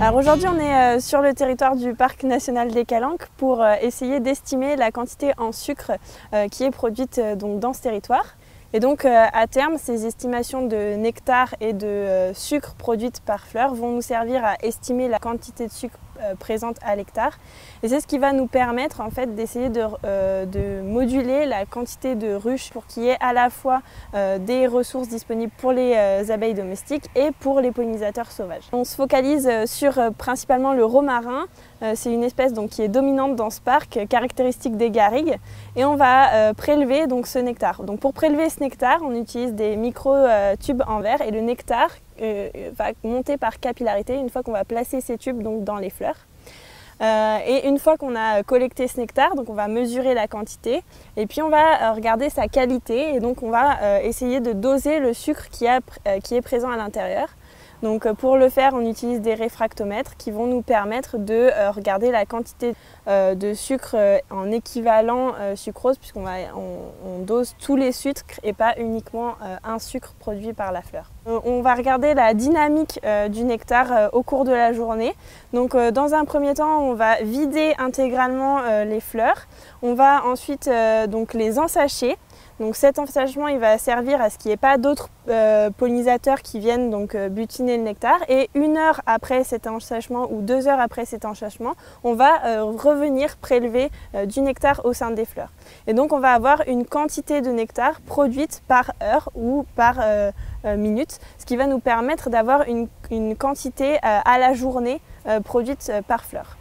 Alors aujourd'hui on est sur le territoire du parc national des Calanques pour essayer d'estimer la quantité en sucre qui est produite donc, dans ce territoire. Et donc à terme, ces estimations de nectar et de sucre produites par fleur vont nous servir à estimer la quantité de sucre présente à l'hectare. Et c'est ce qui va nous permettre en fait d'essayer de moduler la quantité de ruches pour qu'il y ait à la fois des ressources disponibles pour les abeilles domestiques et pour les pollinisateurs sauvages. On se focalise sur principalement le romarin. C'est une espèce donc, qui est dominante dans ce parc, caractéristique des garrigues, et on va prélever donc, ce nectar. Donc, pour prélever ce nectar, on utilise des micro-tubes en verre et le nectar va monter par capillarité une fois qu'on va placer ces tubes donc, dans les fleurs. Et une fois qu'on a collecté ce nectar, donc on va mesurer la quantité et puis on va regarder sa qualité et donc on va essayer de doser le sucre qui est présent à l'intérieur. Donc pour le faire, on utilise des réfractomètres qui vont nous permettre de regarder la quantité de sucre en équivalent sucrose, puisqu'on dose tous les sucres et pas uniquement un sucre produit par la fleur. On va regarder la dynamique du nectar au cours de la journée. Donc dans un premier temps, on va vider intégralement les fleurs. On va ensuite donc les ensacher. Donc cet ensachement il va servir à ce qu'il n'y ait pas d'autres pollinisateurs qui viennent donc butiner le nectar, et 1 heure après cet ensachement ou 2 heures après cet ensachement, on va revenir prélever du nectar au sein des fleurs. Et donc on va avoir une quantité de nectar produite par heure ou par minute, ce qui va nous permettre d'avoir une quantité à la journée produite par fleur.